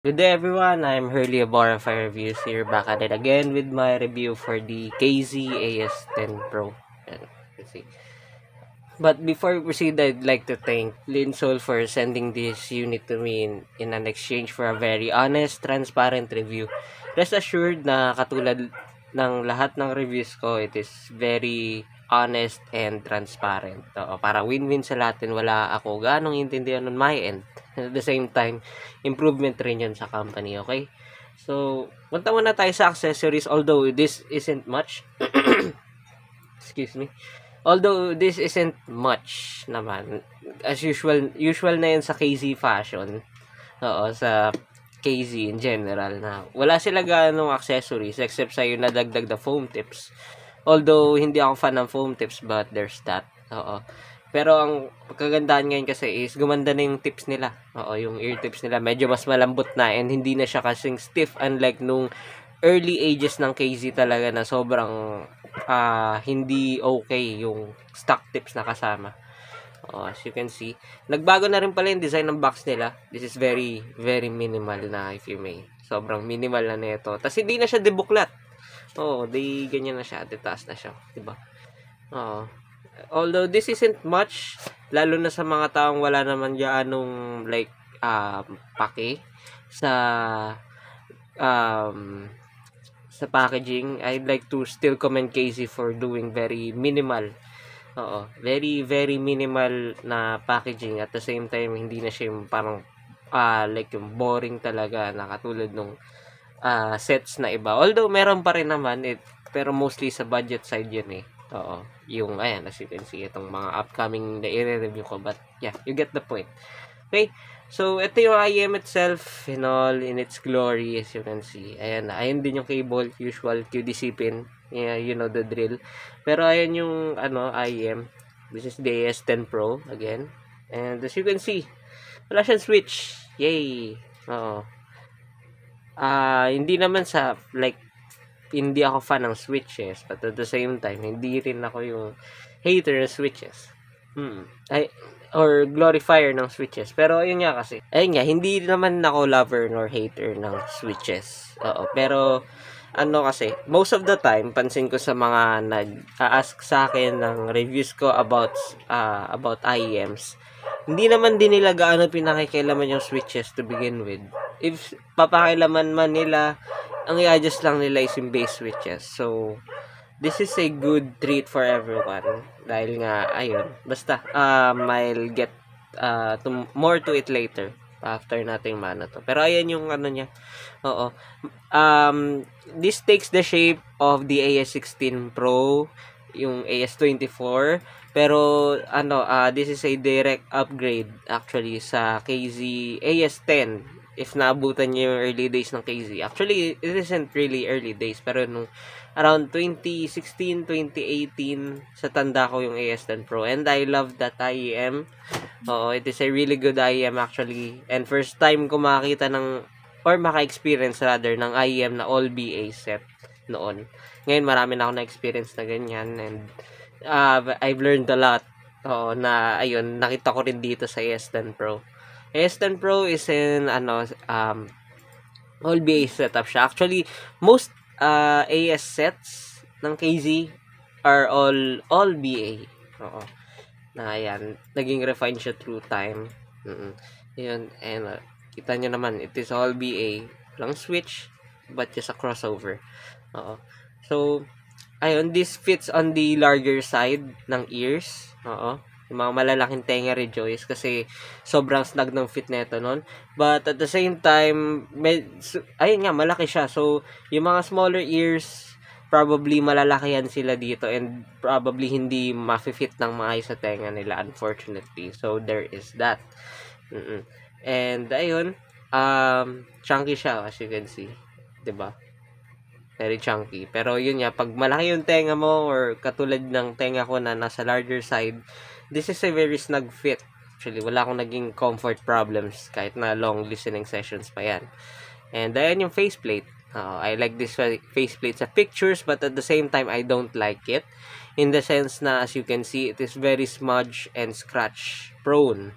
Good day everyone, I'm Hurley of Fire Reviews here back at it again with my review for the KZ AS10 Pro. Yan, let's see. But before we proceed, I'd like to thank Linsol for sending this unit to me in an exchange for a very honest, transparent review. Rest assured na katulad ng lahat ng reviews ko, it is very honest and transparent. Para win-win sa lahat and wala ako ganong intindihan on my end. At the same time, improvement rin yun sa company, okay? So, punta muna tayo sa accessories, although this isn't much. Excuse me. Although this isn't much naman. As usual na yun sa KZ Fashion. Oo, sa KZ in general na wala sila ganong accessories except sa yung nadagdag na foam tips. Although, hindi ako fan ng foam tips but there's that. Oo. Pero ang kagandahan ngayon kasi is gumanda na yung tips nila. Oo, yung ear tips nila medyo mas malambot na and hindi na siya kasing stiff unlike nung early ages ng KZ talaga na sobrang hindi okay yung stock tips na kasama. As you can see, nagbago na rin pala yung design ng box nila. This is very, very minimal na if you may. Sobrang minimal na nito. Tapos hindi na siya debuklat. Ganyan na siya. Ditaas na siya. Diba? Although this isn't much, lalo na sa mga taong wala naman gaanong like pake sa sa packaging, I'd like to still commend Casey for doing very minimal. Very very minimal na packaging at the same time hindi na siya yung parang like yung boring talaga na katulad nung sets na iba. Although meron pa rin naman pero mostly sa budget side yun eh. Yung ayan, as you can see, itong mga upcoming na i-review ko. But yeah, you get the point. Okay, so ito yung IM itself in all in its glory, as you can see. Ayan din yung cable, usual QDC pin. Yeah, you know the drill. Pero ayan yung IM. This is the AS10 Pro again. And as you can see, wala siyang switch. Yay! Hindi naman sa like hindi ako fan ng switches, but at the same time hindi rin ako yung hater ng switches or glorifier ng switches. Pero ayun nga kasi, hindi naman ako lover nor hater ng switches. Pero kasi most of the time pansin ko sa mga nag-ask sa akin ng reviews ko about IEMs, hindi naman din nila gaano pinakikialaman yung switches to begin with. If papakialaman man nila, ang i-adjust lang nila is yung base switches. So, this is a good treat for everyone. Dahil nga, ayun. Basta, I'll get more to it later. After nating mano to. Pero ayan yung niya. This takes the shape of the AS16 Pro, yung AS24. Pero, this is a direct upgrade actually sa KZ AS10. If naabutan niyo yung early days ng KZ. Actually, it isn't really early days. Pero nung around 2016, 2018, sa tanda ko yung AS10 Pro. And I love that IEM. It is a really good IEM actually. And first time ko makakita or maka-experience rather, ng IEM na all BA set noon. Ngayon, marami na ako na-experience na ganyan. And I've learned a lot. Ayun, nakita ko rin dito sa AS10 Pro. AS10 Pro is in all BA setup siya. Actually, most AS sets ng KZ are all BA. Ayan, naging refine siya through time. Yun, and kita nyo naman, it is all BA. Lang switch, but just a crossover. So, ayun, this fits on the larger side ng ears. Yung mga malalaking tenga rejoice kasi sobrang snug ng fit nito nun. But at the same time, ayun nga, malaki siya. So, yung mga smaller ears, probably malalakihan sila dito and probably hindi ma-fit ng maayos sa tenga nila, unfortunately. So, there is that. And, ayun, chunky siya, as you can see. 'Di ba? Very chunky. Pero yun nga, pag malaki yung tenga mo or katulad ng tenga ko na nasa larger side, this is a very snug fit. Actually, wala akong naging comfort problems kahit na long listening sessions pa yan. And ayan yung faceplate. I like this faceplate sa pictures, but at the same time, I don't like it. In the sense na, as you can see, it is very smudge and scratch prone.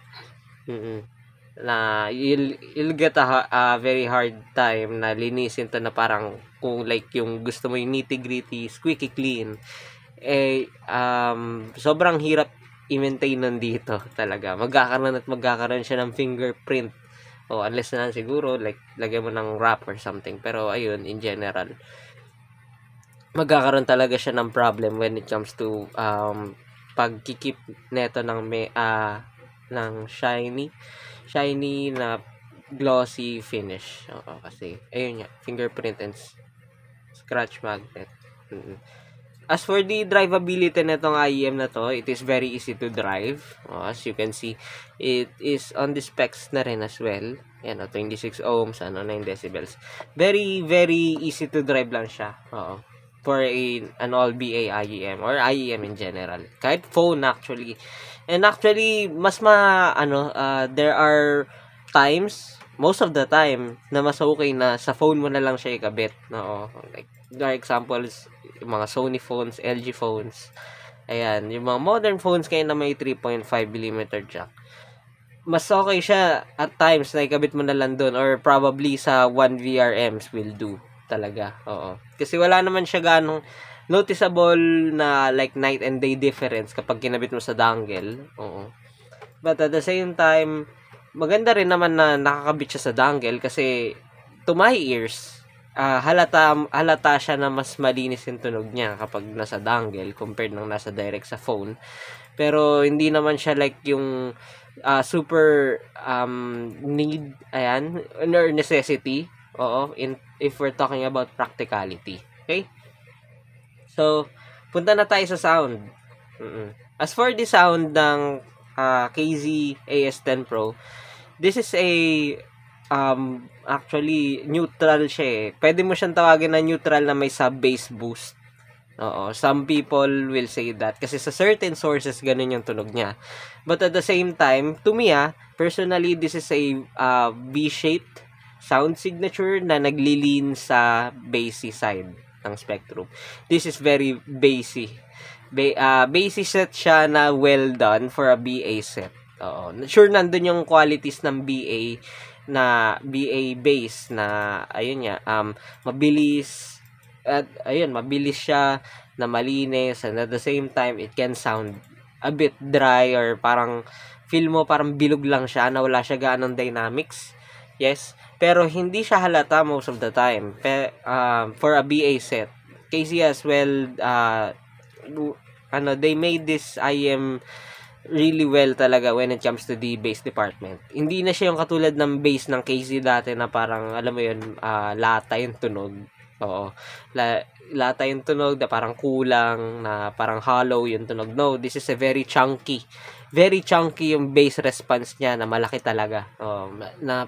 na you'll get a very hard time na linisin to, na parang kung like yung gusto mo yung nitty-gritty, squeaky clean, sobrang hirap i-maintain nandito talaga. Magkakaroon siya ng fingerprint. Unless na siguro, like, lagyan mo ng wrap or something. Pero, ayun, in general, magkakaroon talaga siya ng problem when it comes to, pagkikip neto ng shiny na glossy finish. Kasi, ayun nga, fingerprint and scratch magnet. As for the drivability netong IEM na to, it is very easy to drive. As you can see, it is on the specs na rin as well. Yan, 26 ohms, 9 decibels. Very, very easy to drive lang siya. For an all-BA IEM or IEM in general. Kahit phone actually. And actually, there are times, most of the time, na mas okay na sa phone mo na lang siya ikabit. Like, for examples, yung mga Sony phones, LG phones. Ayan, yung mga modern phones kayo na may 3.5mm jack. Mas okay siya at times na ikabit mo na lang doon, or probably sa 1 VRMs will do talaga. Kasi wala naman siya ganong noticeable na like night and day difference kapag kinabit mo sa dongle. But at the same time, maganda rin naman na nakakabit siya sa dongle kasi to my ears, halata siya na mas malinis yung tunog niya kapag nasa dongle compared nang nasa direct sa phone. Pero hindi naman siya like yung super need, ayan, or necessity. If we're talking about practicality. Okay? So, punta na tayo sa sound. As for the sound ng KZ AS10 Pro, this is a actually neutral siya eh. Pwede mo siyang tawagin na neutral na may sub-bass boost. Some people will say that kasi sa certain sources ganun yung tunog niya. But at the same time, to me personally, this is a V-shaped sound signature na naglilin sa bassy side ng Spectrum. This is very bassy. Bassy set siya na well done for a BA set. Sure, nandun yung qualities ng BA bass na ayun nga, mabilis, at ayun, mabilis siya, na malinis, and at the same time it can sound a bit dry, or parang feel mo parang bilog lang siya, na wala siya gaanong dynamics. Yes, pero hindi siya halata most of the time. For a BA set, KZ as well, they made this IM really well talaga when it comes to the bass department. Hindi na siya yung katulad ng bass ng KZ dati na parang, alam mo yun, lata yung tunog. Lata yung tunog, na parang kulang, na parang hollow yung tunog. No, this is a very chunky yung bass response niya, na malaki talaga. Na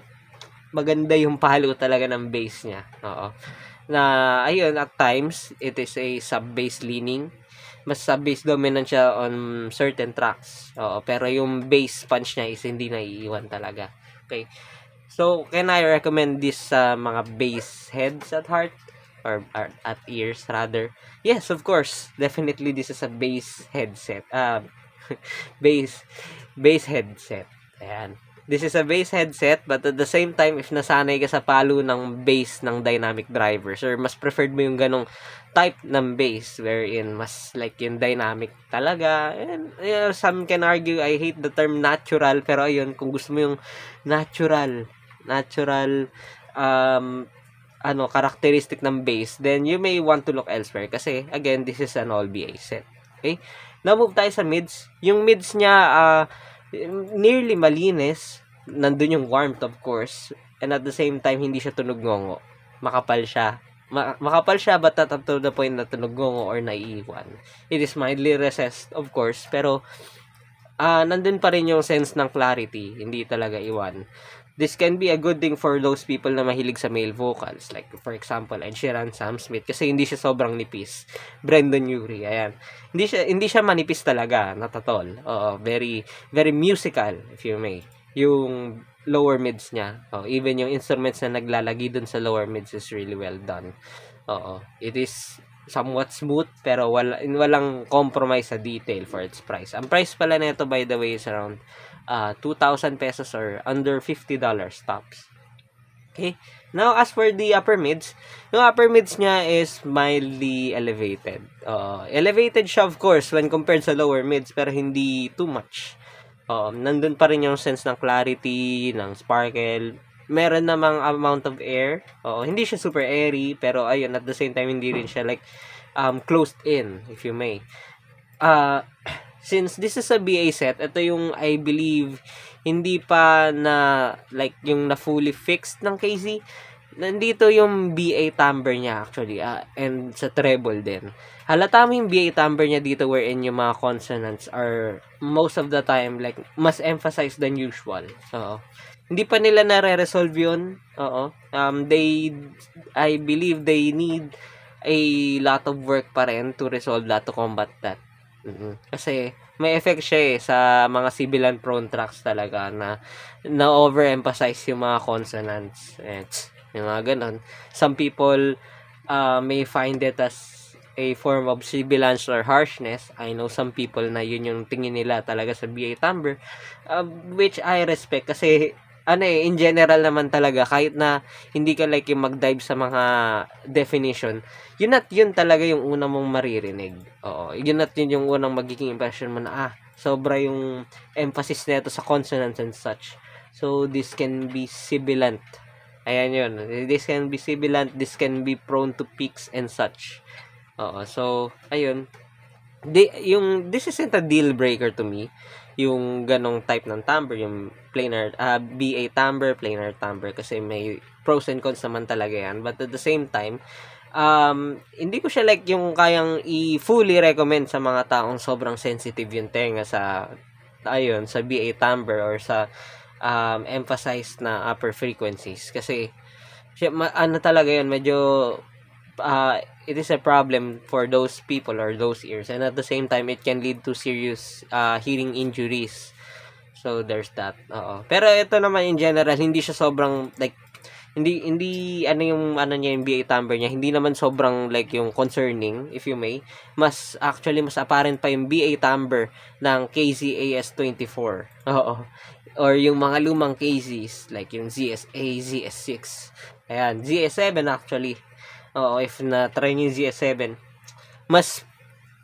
maganda yung palo talaga ng bass niya. Na ayun, at times it is a sub-bass leaning. Mas sub-bass dominant siya on certain tracks. Pero yung bass punch niya is hindi naiiwan talaga. Okay. So, can I recommend this sa mga bass heads at heart? Or at ears, rather? Yes, of course. Definitely, this is a bass headset. Bass headset. Ayan. This is a bass headset, but at the same time, if nasanay ka sa palo ng bass ng dynamic drivers, or mas preferred mo yung ganong type ng bass, wherein mas like yung dynamic talaga, and some can argue, I hate the term natural, pero ayun, kung gusto mo yung natural, characteristic ng bass, then you may want to look elsewhere, kasi again, this is an all BA set. Okay? Now, move tayo sa mids. Yung mids niya, nearly malinis, nandun yung warmth of course, and at the same time hindi siya tunog ngongo, makapal siya, but not up to the point na tunog ngongo or naiiwan. It is mildly recessed of course, pero nandun pa rin yung sense ng clarity, hindi talaga iwan. This can be a good thing for those people na mahilig sa male vocals, like for example Ed Sheeran, Sam Smith, kasi hindi siya sobrang nipis. Brendan Urie, ayan. Hindi siya manipis talaga, not at all. Very very musical, if you may. Yung lower mids niya, even yung instruments na naglalagi dun sa lower mids is really well done. It is somewhat smooth, pero walang compromise sa detail for its price. Ang price pala nito, by the way, is around 2,000 pesos or under $50 tops. Okay? Now, as for the upper mids, yung upper mids niya is mildly elevated. Elevated siya, of course, when compared sa lower mids, pero hindi too much. Nandun pa rin yung sense ng clarity, ng sparkle. Meron namang amount of air. Hindi siya super airy, pero ayun, at the same time, hindi rin siya like closed in, if you may. Since this is a BA set, ito yung, I believe, hindi pa na, like, yung na fully fixed ng KZ. Nandito yung BA timbre niya, actually, and sa treble din. Halata mo yung BA timbre niya dito wherein yung mga consonants are, most of the time, like, mas emphasized than usual. Hindi pa nila nare-resolve yun. I believe they need a lot of work pa rin to resolve that, to combat that. Kasi may effect siya sa mga sibilant prone tracks talaga na overemphasize yung mga consonants. Yung mga ganon. Some people may find it as a form of sibilance or harshness. I know some people na yun yung tingin nila talaga sa BA timbre, which I respect kasi in general naman talaga, kahit na hindi ka like yung mag-dive sa mga definition, yun talaga yung unang mong maririnig. Yun yung unang magiging impression mo na, sobra yung emphasis nito sa consonants and such. So, this can be sibilant. Ayan yun. This can be sibilant, this can be prone to peaks and such. So, ayun. This isn't a deal breaker to me. Yung ganong type ng timbre, yung planar, BA timbre, planar timbre, kasi may pros and cons naman talaga yan. But at the same time, hindi ko siya like yung kayang i-fully recommend sa mga taong sobrang sensitive yung tenga sa BA timbre or sa emphasized na upper frequencies. Kasi, talaga yun, medyo it is a problem for those people or those ears, and at the same time it can lead to serious hearing injuries. So there's that. Pero ito naman in general, hindi siya sobrang like hindi yung BA timbre niya, hindi naman sobrang like yung concerning, if you may. Mas apparent pa yung BA timbre ng KZ AS24. Or yung mga lumang KZs like yung ZSA, ZS6. Ayan, ZS7 actually. If na-try nyo yung ZS7, mas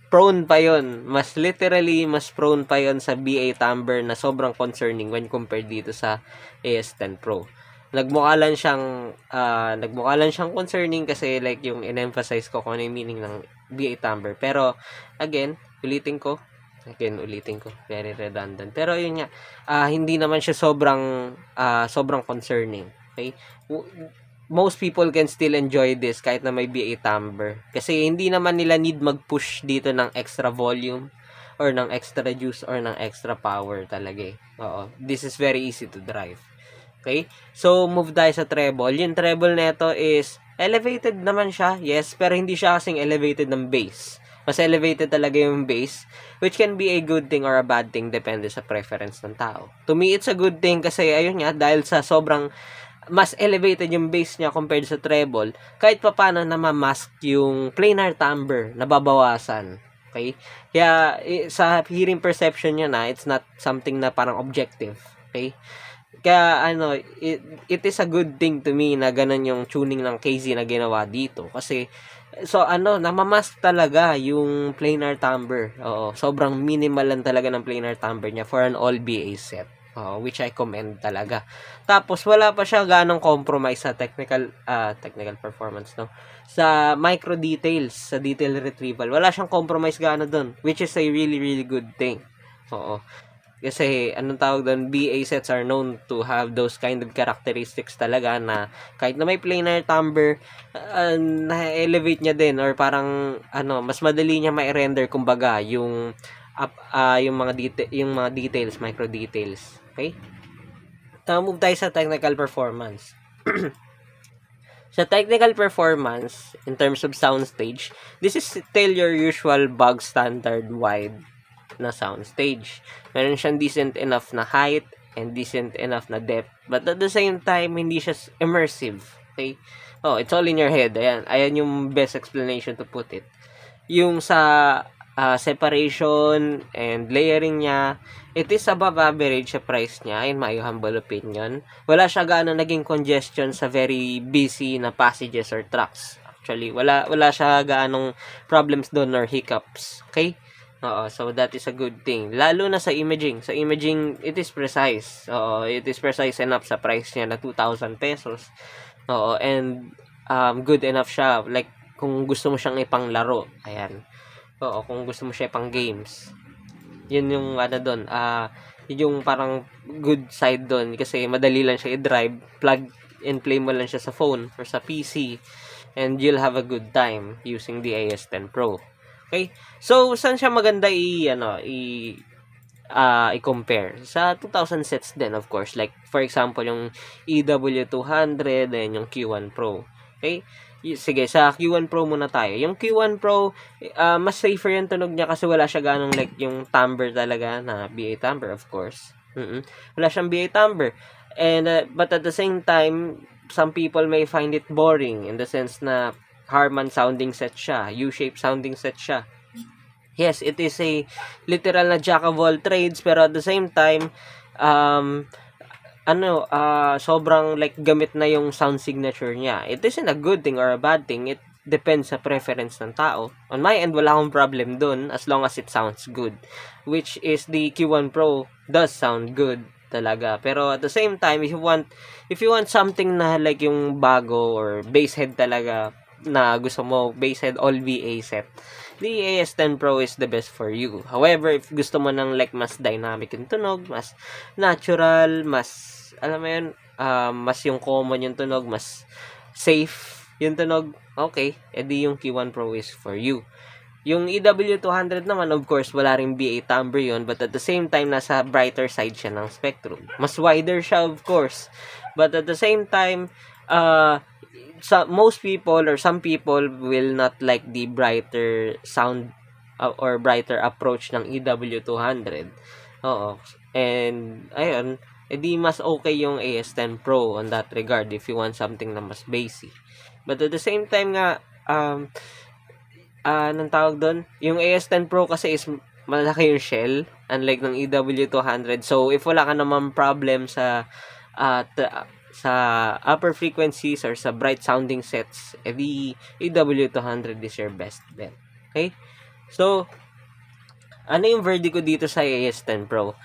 prone pa yon, mas prone pa yon sa BA timbre na sobrang concerning when compared dito sa AS10 Pro. Nagmukha lang siyang concerning kasi like yung in-emphasize ko kung ano yung meaning ng BA timbre. Pero again, ulitin ko, very redundant. Pero yun nga, hindi naman siya sobrang concerning. Okay? Most people can still enjoy this kahit na may BA timbre. Kasi hindi naman nila need mag-push dito ng extra volume or ng extra juice or ng extra power talaga. This is very easy to drive. Okay? So, move tayo sa treble. Yung treble neto is elevated naman siya, yes, pero hindi siya kasing elevated ng bass. Mas elevated talaga yung bass, which can be a good thing or a bad thing depende sa preference ng tao. To me, it's a good thing kasi ayun nga, dahil sa sobrang mas elevated yung bass niya compared sa treble, kahit pa paano na ma-mask yung planar timbre, nababawasan. Okay? Kaya, sa hearing perception niya it's not something na parang objective. Okay? Kaya, it is a good thing to me na ganun yung tuning ng KZ na ginawa dito. Kasi, namamask talaga yung planar timbre. Sobrang minimal lang talaga ng planar timbre niya for an all BA set. Which I commend talaga. Tapos, wala pa siya ganong compromise sa technical performance, no? Sa micro details, sa detail retrieval, wala siyang compromise gaano dun, which is a really, really good thing. Kasi, anong tawag doon, BA sets are known to have those kind of characteristics talaga na kahit na may planar timbre, na-elevate niya din or parang, mas madali niya ma-render, kumbaga, yung mga details, micro details. Okay? Move tayo sa technical performance. Sa technical performance, in terms of soundstage, this is still your usual bog standard wide na soundstage. Meron siyang decent enough na height and decent enough na depth. But at the same time, hindi siya immersive. Okay? It's all in your head. Ayan yung best explanation to put it. Yung sa separation and layering niya, it is above average sa price niya, in my humble opinion. Wala siya gaano naging congestion sa very busy na passages or tracks. Actually, wala siya gaanong problems doon or hiccups. Okay? Oo, so that is a good thing. Lalo na sa imaging. Sa imaging, it is precise. Oo, it is precise enough sa price niya na 2,000 pesos. Oo, and good enough siya. Like, kung gusto mo siyang ipanglaro. Ayan. Oo, kung gusto mo siya pang games. Yun yung ano doon. Yun yung parang good side doon. Kasi madali lang siya i-drive. Plug and play mo lang siya sa phone or sa PC. And you'll have a good time using the AS10 Pro. Okay? So, saan siya maganda i-compare? Sa 2,000 sets din, of course. Like, for example, yung EW200 and yung Q1 Pro. Okay? Sige, sa Q1 Pro muna tayo. Yung Q1 Pro, mas safer yung tunog niya kasi wala siya ganong like yung timbre talaga na BA timbre, of course. Wala siyang BA timbre. And, but at the same time, some people may find it boring in the sense na Harman sounding set siya, U-shape sounding set siya. Yes, it is a literal na jack of all trades, pero at the same time, sobrang like gamit na yung sound signature niya. It isn't a good thing or a bad thing. It depends sa preference ng tao. On my end, wala akong problem dun as long as it sounds good. Which is the Q1 Pro does sound good talaga. Pero at the same time, if you want something na like yung bago or bass head talaga na gusto mo, bass head all VA set, the AS10 Pro is the best for you. However, if gusto mo ng like mas dynamic yung tunog, mas natural, mas alam mo yun, mas yung common yung tunog, mas safe yung tunog, okay, edi yung Q1 Pro is for you. Yung EW200 naman, of course, wala ring BA timbre yun, but at the same time, nasa brighter side siya ng spectrum. Mas wider siya, of course. But at the same time, most people or some people will not like the brighter sound or brighter approach ng EW200. Oo. And, ayun, edi mas okay yung AS10 Pro on that regard if you want something na mas bassy. But at the same time nga, anong tawag doon? Yung AS10 Pro kasi is malaki yung shell, unlike ng EW200. So, if wala ka naman problem sa upper frequencies or sa bright sounding sets, edi EW200 is your best bet. Okay? So, ano yung verdict ko dito sa AS10 Pro?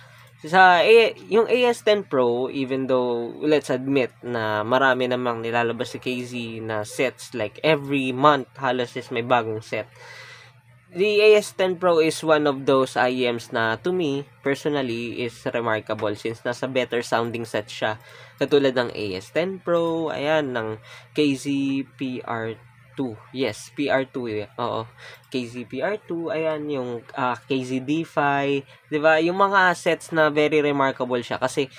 Yung AS10 Pro, even though, let's admit na marami namang nilalabas si KZ na sets, like every month, halos is may bagong set. The AS10 Pro is one of those IEMs na, to me, personally, is remarkable since nasa better sounding set siya. Katulad ng AS10 Pro, ayan, ng KZ PR2. Yes, PR2, oo. KZ PR2, ayan, yung KZ D-Fi, diba? Yung mga sets na very remarkable siya kasi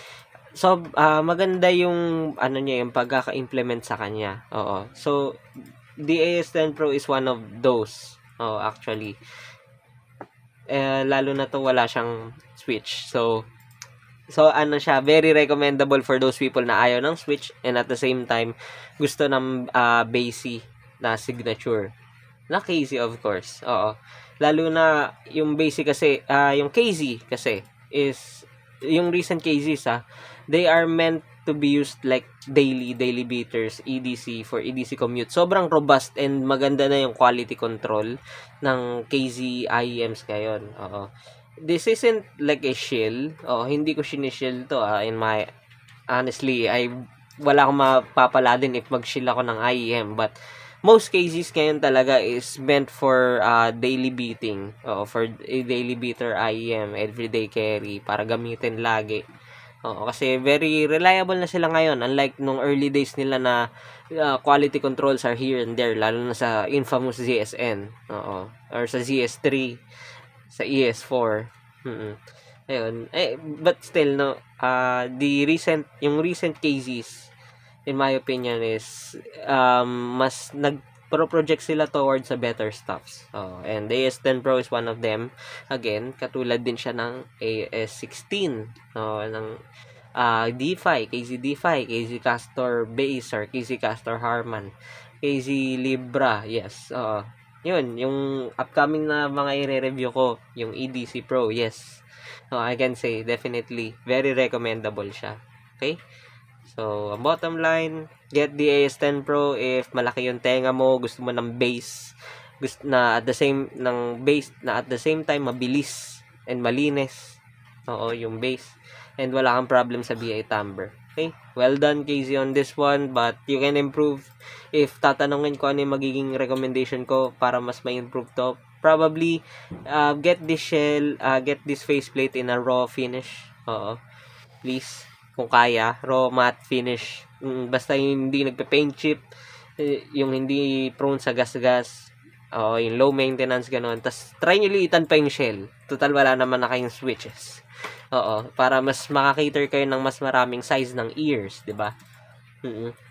so maganda yung yung pagkaka-implement sa kanya. Oo. So the AS10 Pro is one of those. Oh, actually. Lalo na to wala siyang switch. So ano siya, very recommendable for those people na ayaw ng switch and at the same time gusto ng bassy na signature. Na KZ, of course. Oo. Lalo na yung basic kasi, yung KZ kasi is, yung recent KZs they are meant to be used like daily beaters, EDC, for EDC commute. Sobrang robust and maganda na yung quality control ng KZ IEMs ngayon. Oo. This isn't like a shill. Hindi ko shinishill to. Honestly, wala akong mapapala din if mag-shill ako ng IEM. But, most cases ngayon talaga is meant for daily beating. For a daily beater IEM, everyday carry, para gamitin lagi. Kasi very reliable na sila ngayon. Unlike nung early days nila na quality controls are here and there, lalo na sa infamous ZSN. Or sa ZS3, sa ES4. Ayun. But still, yung recent cases, in my opinion, is mas nag-project sila towards sa better stuffs. And the AS10 Pro is one of them. Again, katulad din siya ng AS16, ng D-Fi, KZ D-Fi, KZ Castor Bass, or KZ Castor Harman, KZ Libra, yes. yun, yung upcoming na mga i-review ko, yung EDC Pro, yes. I can say, definitely, very recommendable siya. Okay? So, ang bottom line, get the AS10 Pro if malaki yung tenga mo, gusto mo ng bass, gusto na at the same time mabilis and malinis. Oo, yung bass. And wala kang problem sa BA timbre. Okay? Well done, Casey, on this one, but you can improve. If tatanungin ko ano yung magiging recommendation ko para mas ma-improve to, probably get this faceplate in a raw finish. Oo. Please, kung kaya, raw matte finish. Basta yung hindi nagpe-paint chip, yung hindi prone sa gas-gas, yung low maintenance, gano'n. Tapos, try nyo liitan pa yung shell. Total, wala naman na kayong switches. Para mas makakater kayo ng mas maraming size ng ears, 'di ba?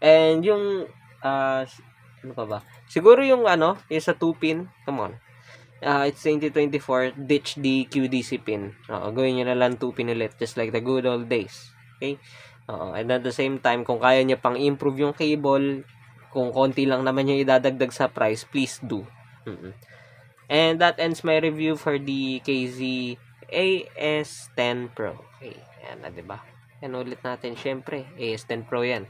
And yung ano pa ba? Siguro yung yung sa 2-pin, come on. It's 2024, ditch the QDC pin. Gawin niyo na lang 2-pin ulit, just like the good old days. Okay? And at the same time, kung kaya niya pang improve yung cable, kung konti lang naman yung idadagdag sa price, please do. And that ends my review for the KZ AS10 Pro. Okay, ayan na, diba? Yan ulit natin, syempre, AS10 Pro yan.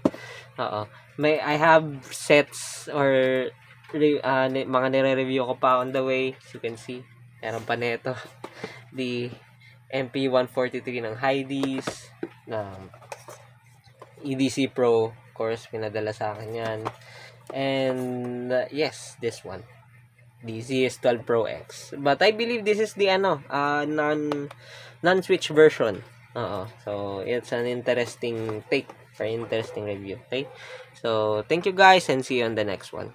I have sets or mga nire-review ko pa on the way. As you can see, meron pa neto. The MP143 ng Heidi's, ng EDC Pro. Of course, pinadala sa akin yan. And, yes, this one. The ZS12 Pro X. But I believe this is the non-switch version. So it's an interesting take for interesting review. Okay? So thank you guys and see you on the next one.